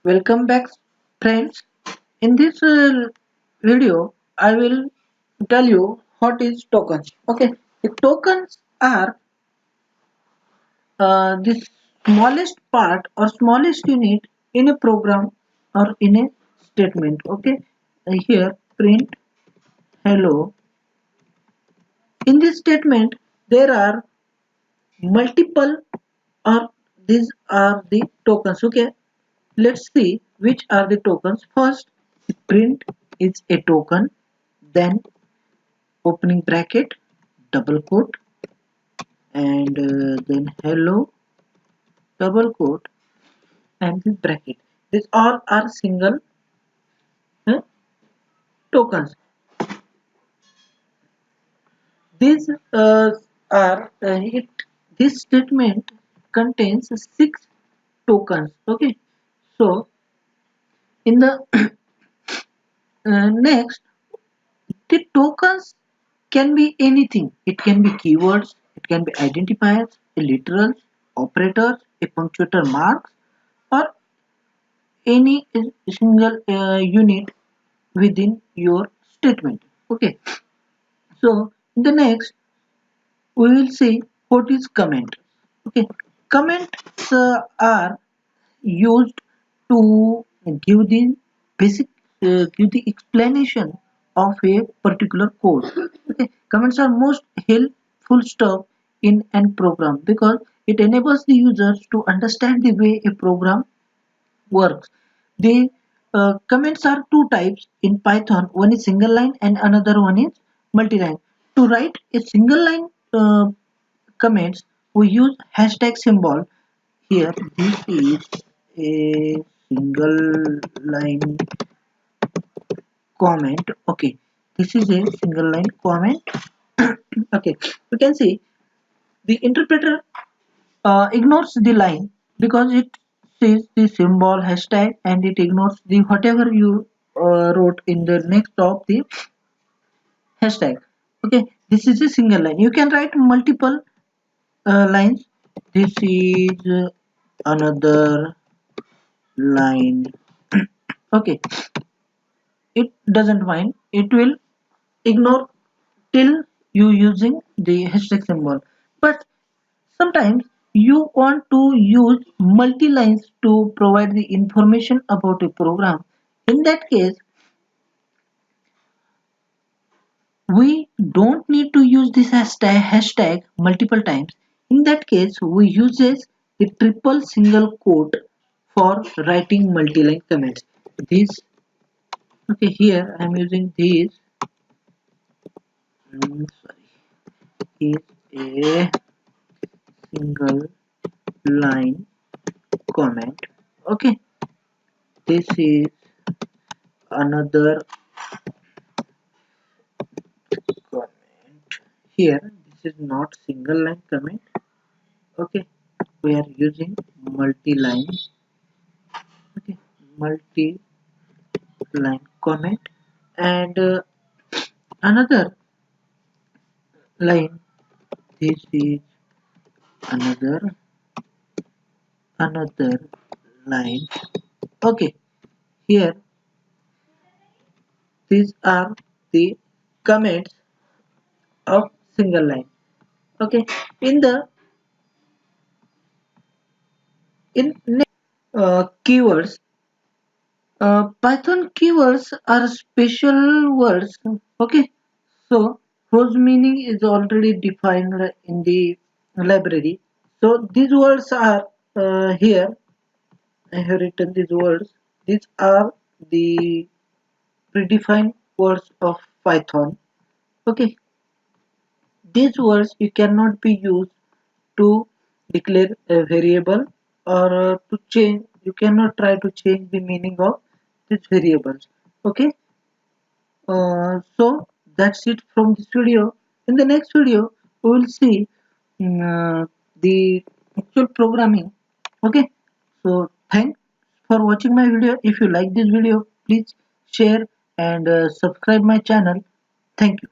Welcome back, friends. In this video, I will tell you what is tokens. Okay, the tokens are the smallest part or smallest unit in a program or in a statement. Okay, here print hello. In this statement, there are multiple or these are the tokens. Okay, let's see which are the tokens. First, print is a token, then opening bracket, double quote, and then hello, double quote, and this bracket. These all are single uh, tokens. These are it. This statement contains six tokens. Okay, so in the next, the tokens can be anything. It can be keywords, it can be identifiers, a literals, operators, a punctuator marks, or any single unit within your statement. Okay, so in the next we will see what is comment. Okay, comments are used to give the basic give the explanation of a particular code. Okay, comments are most helpful stuff in an program because it enables the users to understand the way a program works. The comments are two types in Python. One is single line and another one is multi-line. To write a single line comments, we use hashtag symbol. Here, this is a single line comment. Okay, this is a single line comment. Okay, you can see the interpreter ignores the line because it sees the symbol hashtag and it ignores the whatever you wrote in the next of the hashtag. Okay, this is a single line. You can write multiple lines. This is another line. Okay, it doesn't mind. It will ignore till you using the hashtag symbol. But sometimes you want to use multi-lines to provide the information about a program. In that case, we don't need to use this hashtag multiple times. In that case, we uses the triple single quote for writing multi-line comments. This okay here I am using this sorry is a single line comment. Okay, this is another comment. Here this is not single line comment. Okay, we are using multi-line. Okay, multi-line comment and another line. This is another line. Okay, here these are the comments of single line. Okay, in the in keywords, Python keywords are special words. Okay, so whose meaning is already defined in the library. So these words are here. I have written these words. These are the predefined words of Python. Okay, these words you cannot be used to declare a variable or to change. You cannot try to change the meaning of these variables. Okay, so that's it from this video. In the next video we will see the actual programming. Okay, so thanks for watching my video. If you like this video, please share and subscribe my channel. Thank you.